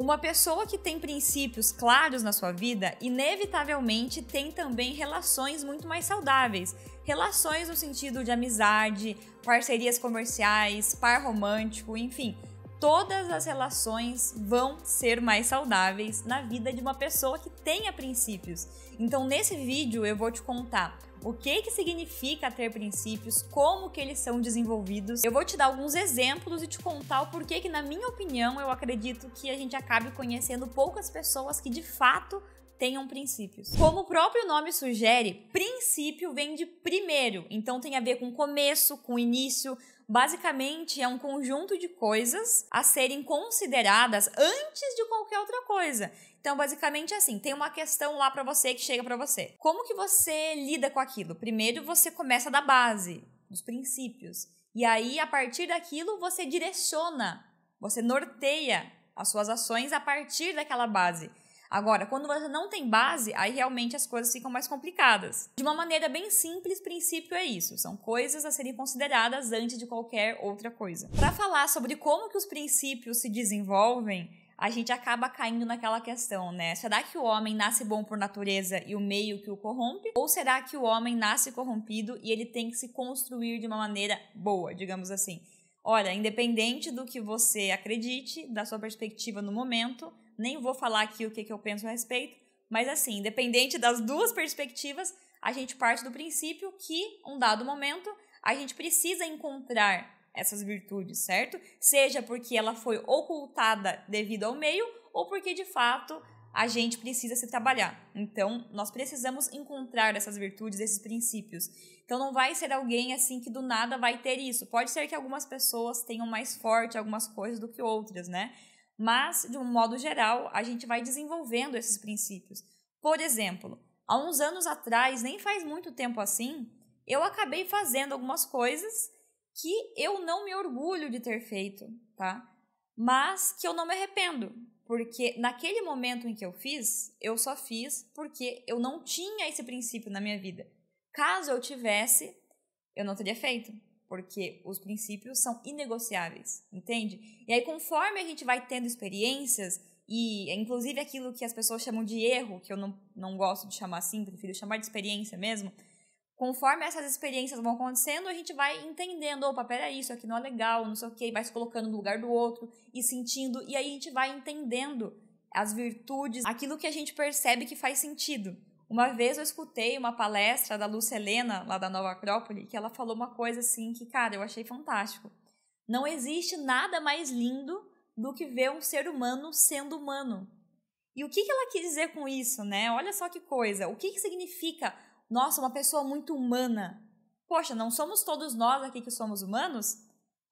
Uma pessoa que tem princípios claros na sua vida, inevitavelmente tem também relações muito mais saudáveis. Relações no sentido de amizade, parcerias comerciais, par romântico, enfim. Todas as relações vão ser mais saudáveis na vida de uma pessoa que tenha princípios. Então, nesse vídeo eu vou te contar o que significa ter princípios, como que eles são desenvolvidos. Eu vou te dar alguns exemplos e te contar o porquê que, na minha opinião, eu acredito que a gente acabe conhecendo poucas pessoas que, de fato, tenham princípios. Como o próprio nome sugere, princípio vem de primeiro, então tem a ver com começo, com início. Basicamente, é um conjunto de coisas a serem consideradas antes de qualquer outra coisa. Então, basicamente, assim, tem uma questão lá pra você que chega pra você. Como que você lida com aquilo? Primeiro, você começa da base, dos princípios. E aí, a partir daquilo, você direciona, você norteia as suas ações a partir daquela base. Agora, quando você não tem base, aí realmente as coisas ficam mais complicadas. De uma maneira bem simples, princípio é isso. São coisas a serem consideradas antes de qualquer outra coisa. Para falar sobre como que os princípios se desenvolvem, a gente acaba caindo naquela questão, né? Será que o homem nasce bom por natureza e o meio que o corrompe? Ou será que o homem nasce corrompido e ele tem que se construir de uma maneira boa, digamos assim? Olha, independente do que você acredite, da sua perspectiva no momento, nem vou falar aqui o que eu penso a respeito, mas assim, independente das duas perspectivas, a gente parte do princípio que, um dado momento, a gente precisa encontrar essas virtudes, certo? Seja porque ela foi ocultada devido ao meio, ou porque, de fato, a gente precisa se trabalhar. Então, nós precisamos encontrar essas virtudes, esses princípios. Então, não vai ser alguém assim que do nada vai ter isso. Pode ser que algumas pessoas tenham mais forte algumas coisas do que outras, né? Mas, de um modo geral, a gente vai desenvolvendo esses princípios. Por exemplo, há uns anos atrás, nem faz muito tempo assim, eu acabei fazendo algumas coisas que eu não me orgulho de ter feito, tá? Mas que eu não me arrependo, porque naquele momento em que eu fiz, eu só fiz porque eu não tinha esse princípio na minha vida. Caso eu tivesse, eu não teria feito. Porque os princípios são inegociáveis, entende? E aí, conforme a gente vai tendo experiências, e inclusive aquilo que as pessoas chamam de erro, que eu não gosto de chamar assim, prefiro chamar de experiência mesmo, conforme essas experiências vão acontecendo, a gente vai entendendo, opa, peraí, isso aqui não é legal, não sei o quê, vai se colocando no lugar do outro, e sentindo, e aí a gente vai entendendo as virtudes, aquilo que a gente percebe que faz sentido. Uma vez eu escutei uma palestra da Lúcia Helena, lá da Nova Acrópole, que ela falou uma coisa assim que, cara, eu achei fantástico. Não existe nada mais lindo do que ver um ser humano sendo humano. E o que ela quis dizer com isso, né? Olha só que coisa. O que significa, nossa, uma pessoa muito humana? Poxa, não somos todos nós aqui que somos humanos?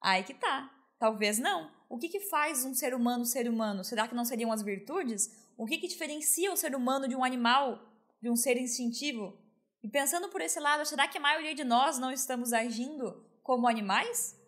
Aí que tá. Talvez não. O que faz um ser humano ser humano? Será que não seriam as virtudes? O que diferencia o ser humano de um animal? De um ser instintivo? E pensando por esse lado, será que a maioria de nós não estamos agindo como animais?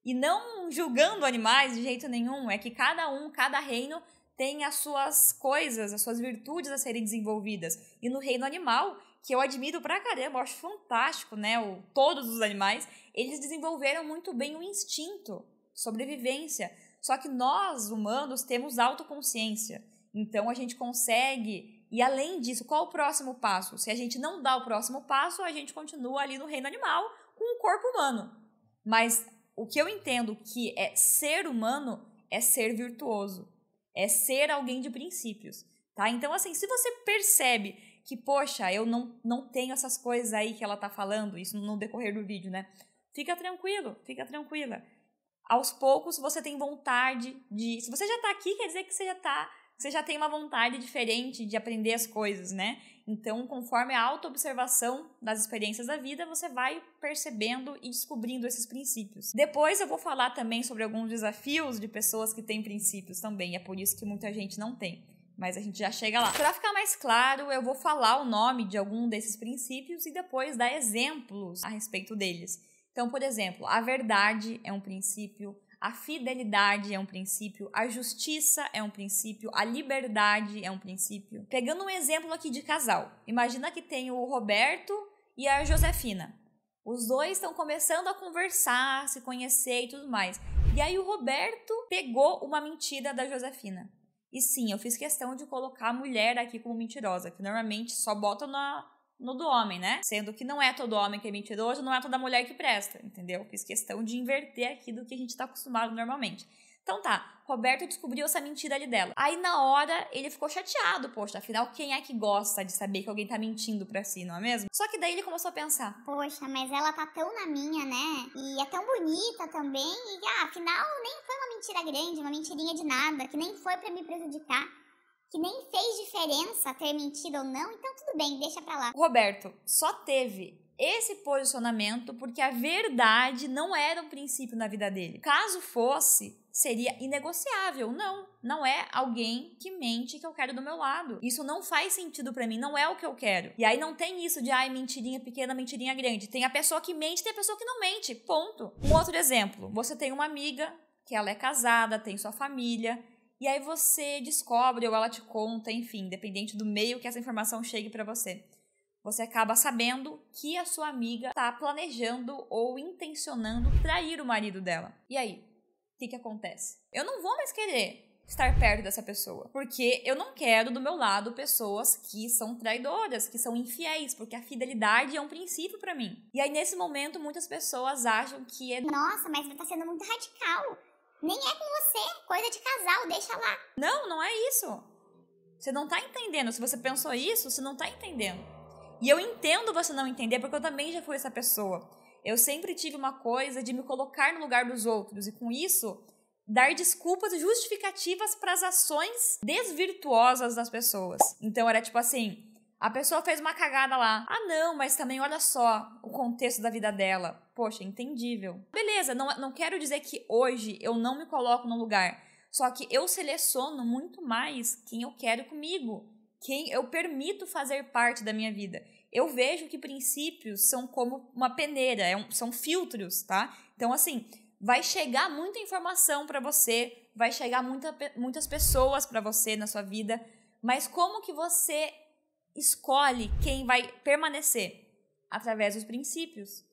E não julgando animais de jeito nenhum, é que cada reino tem as suas coisas, as suas virtudes a serem desenvolvidas. E no reino animal, que eu admiro pra caramba, eu acho fantástico, né? Todos os animais, eles desenvolveram muito bem o instinto, sobrevivência. Só que nós, humanos, temos autoconsciência. Então a gente consegue. E além disso, qual o próximo passo? Se a gente não dá o próximo passo, a gente continua ali no reino animal com o corpo humano. Mas o que eu entendo que é ser humano é ser virtuoso. É ser alguém de princípios, tá? Então, assim, se você percebe que, poxa, eu não tenho essas coisas aí que ela tá falando, isso no decorrer do vídeo, né? Fica tranquilo, fica tranquila. Aos poucos, você tem vontade de... Se você já tá aqui, quer dizer que você já tem uma vontade diferente de aprender as coisas, né? Então, conforme a autoobservação das experiências da vida, você vai percebendo e descobrindo esses princípios. Depois eu vou falar também sobre alguns desafios de pessoas que têm princípios também, é por isso que muita gente não tem. Mas a gente já chega lá. Para ficar mais claro, eu vou falar o nome de algum desses princípios e depois dar exemplos a respeito deles. Então, por exemplo, a verdade é um princípio, a fidelidade é um princípio, a justiça é um princípio, a liberdade é um princípio. Pegando um exemplo aqui de casal, imagina que tem o Roberto e a Josefina. Os dois estão começando a conversar, se conhecer e tudo mais. E aí o Roberto pegou uma mentira da Josefina. E sim, eu fiz questão de colocar a mulher aqui como mentirosa, que normalmente só botam no do homem, né? Sendo que não é todo homem que é mentiroso, não é toda mulher que presta, entendeu? Fiz questão de inverter aqui do que a gente tá acostumado normalmente. Então tá, Roberto descobriu essa mentira ali dela. Aí na hora ele ficou chateado, poxa, afinal quem é que gosta de saber que alguém tá mentindo pra si, não é mesmo? Só que daí ele começou a pensar, poxa, mas ela tá tão na minha, né? E é tão bonita também, e afinal nem foi uma mentira grande, uma mentirinha de nada, que nem foi pra me prejudicar, que nem fez diferença ter mentido ou não, então tudo bem, deixa pra lá. Roberto só teve esse posicionamento porque a verdade não era um princípio na vida dele. Caso fosse, seria inegociável. Não é alguém que mente que eu quero do meu lado. Isso não faz sentido pra mim, não é o que eu quero. E aí não tem isso de, mentirinha pequena, mentirinha grande. Tem a pessoa que mente, tem a pessoa que não mente, ponto. Um outro exemplo, você tem uma amiga que ela é casada, tem sua família, e aí você descobre ou ela te conta, enfim, dependente do meio que essa informação chegue pra você. Você acaba sabendo que a sua amiga está planejando ou intencionando trair o marido dela. E aí? O que acontece? Eu não vou mais querer estar perto dessa pessoa, porque eu não quero do meu lado pessoas que são traidoras, que são infiéis, porque a fidelidade é um princípio pra mim. E aí, nesse momento, muitas pessoas acham que nossa, mas você tá sendo muito radical. Nem é com você, coisa de casal, deixa lá. Não é isso. Você não tá entendendo. Se você pensou isso, você não tá entendendo. E eu entendo você não entender, porque eu também já fui essa pessoa. Eu sempre tive uma coisa de me colocar no lugar dos outros e, com isso, dar desculpas e justificativas para as ações desvirtuosas das pessoas. Então, era tipo assim, a pessoa fez uma cagada lá. Não, mas também olha só o contexto da vida dela. Poxa, entendível. Beleza, não quero dizer que hoje eu não me coloco no lugar. Só que eu seleciono muito mais quem eu quero comigo, quem eu permito fazer parte da minha vida. Eu vejo que princípios são como uma peneira, são filtros, tá? Então, assim, vai chegar muita informação para você, vai chegar muitas pessoas para você na sua vida, mas como que você escolhe quem vai permanecer? Através dos princípios.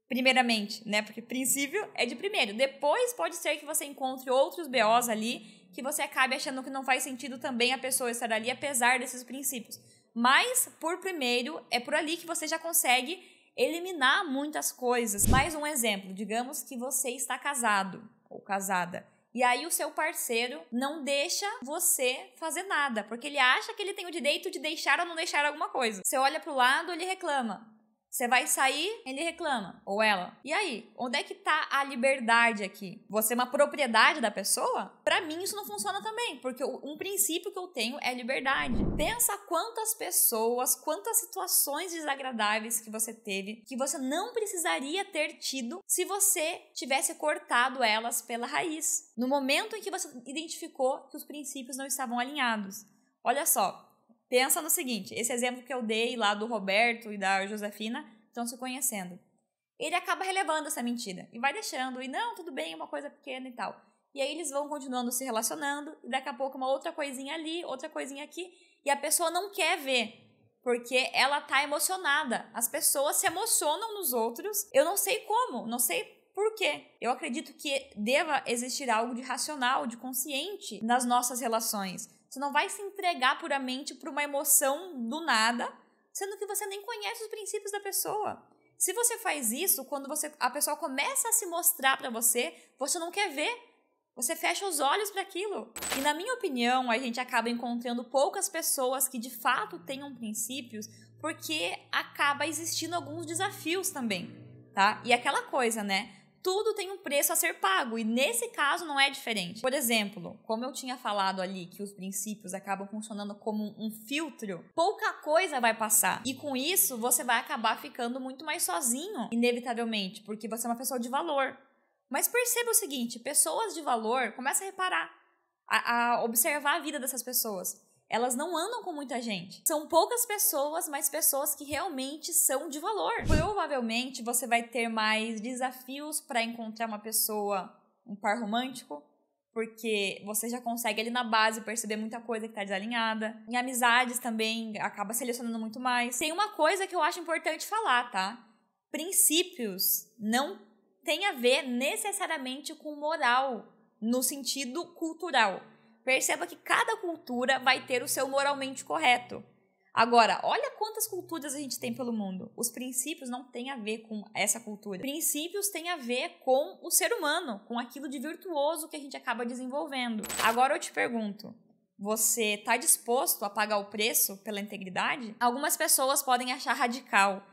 Primeiramente, né? Porque princípio é de primeiro. Depois pode ser que você encontre outros BOs ali que você acabe achando que não faz sentido também a pessoa estar ali, apesar desses princípios. Mas, por primeiro, é por ali que você já consegue eliminar muitas coisas. Mais um exemplo, digamos que você está casado ou casada. E aí o seu parceiro não deixa você fazer nada, porque ele acha que ele tem o direito de deixar ou não deixar alguma coisa. Você olha pro lado, ele reclama. Você vai sair, ele reclama. Ou ela. E aí? Onde é que tá a liberdade aqui? Você é uma propriedade da pessoa? Pra mim isso não funciona também, porque um princípio que eu tenho é liberdade. Pensa quantas pessoas, quantas situações desagradáveis que você teve, que você não precisaria ter tido se você tivesse cortado elas pela raiz. No momento em que você identificou que os princípios não estavam alinhados. Olha só. Pensa no seguinte, esse exemplo que eu dei lá do Roberto e da Josefina estão se conhecendo. Ele acaba relevando essa mentira e vai deixando, e não, tudo bem, é uma coisa pequena e tal. E aí eles vão continuando se relacionando, e daqui a pouco uma outra coisinha ali, outra coisinha aqui, e a pessoa não quer ver, porque ela tá emocionada. As pessoas se emocionam nos outros, eu não sei como, não sei por quê. Eu acredito que deva existir algo de racional, de consciente nas nossas relações. Você não vai se entregar puramente por uma emoção do nada, sendo que você nem conhece os princípios da pessoa. Se você faz isso, quando a pessoa começa a se mostrar para você, você não quer ver. Você fecha os olhos para aquilo. E na minha opinião, a gente acaba encontrando poucas pessoas que de fato tenham princípios, porque acaba existindo alguns desafios também, tá? E aquela coisa, né? Tudo tem um preço a ser pago, e nesse caso não é diferente. Por exemplo, como eu tinha falado ali que os princípios acabam funcionando como um filtro, pouca coisa vai passar. E com isso, você vai acabar ficando muito mais sozinho, inevitavelmente, porque você é uma pessoa de valor. Mas perceba o seguinte, pessoas de valor, começa a reparar, a observar a vida dessas pessoas. Elas não andam com muita gente. São poucas pessoas, mas pessoas que realmente são de valor. Provavelmente você vai ter mais desafios para encontrar uma pessoa, um par romântico, porque você já consegue ali na base perceber muita coisa que está desalinhada. Em amizades também acaba selecionando muito mais. Tem uma coisa que eu acho importante falar, tá? Princípios não tem a ver necessariamente com moral, no sentido cultural. perceba que cada cultura vai ter o seu moralmente correto. Agora, olha quantas culturas a gente tem pelo mundo. Os princípios não têm a ver com essa cultura. Princípios têm a ver com o ser humano, com aquilo de virtuoso que a gente acaba desenvolvendo. Agora eu te pergunto, você está disposto a pagar o preço pela integridade? Algumas pessoas podem achar radical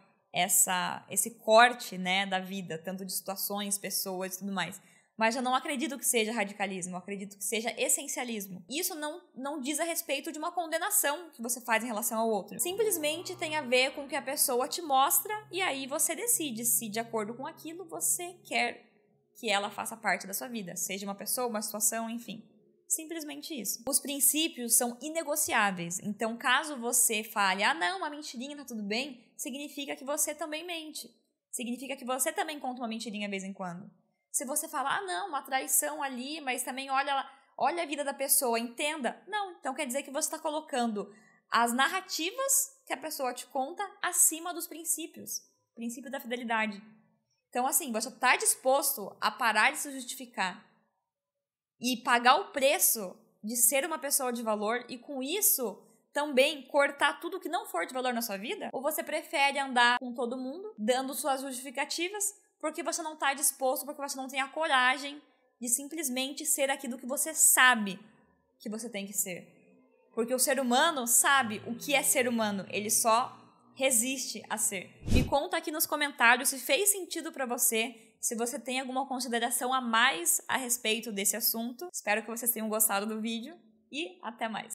esse corte, né, da vida, tanto de situações, pessoas e tudo mais. Mas eu não acredito que seja radicalismo, eu acredito que seja essencialismo. Isso não diz a respeito de uma condenação que você faz em relação ao outro. Simplesmente tem a ver com o que a pessoa te mostra e aí você decide se, de acordo com aquilo, você quer que ela faça parte da sua vida. Seja uma pessoa, uma situação, enfim. Simplesmente isso. Os princípios são inegociáveis. Então, caso você fale, não, uma mentirinha, tá tudo bem, significa que você também mente. Significa que você também conta uma mentirinha de vez em quando. Se você falar, não, uma traição ali, mas também olha a vida da pessoa, entenda. Não, então quer dizer que você está colocando as narrativas que a pessoa te conta acima dos princípios. Princípio da fidelidade. Então, assim, você está disposto a parar de se justificar e pagar o preço de ser uma pessoa de valor e com isso também cortar tudo que não for de valor na sua vida? Ou você prefere andar com todo mundo, dando suas justificativas, porque você não está disposto, porque você não tem a coragem de simplesmente ser aquilo que você sabe que você tem que ser. Porque o ser humano sabe o que é ser humano, ele só resiste a ser. Me conta aqui nos comentários se fez sentido para você, se você tem alguma consideração a mais a respeito desse assunto. Espero que vocês tenham gostado do vídeo e até mais.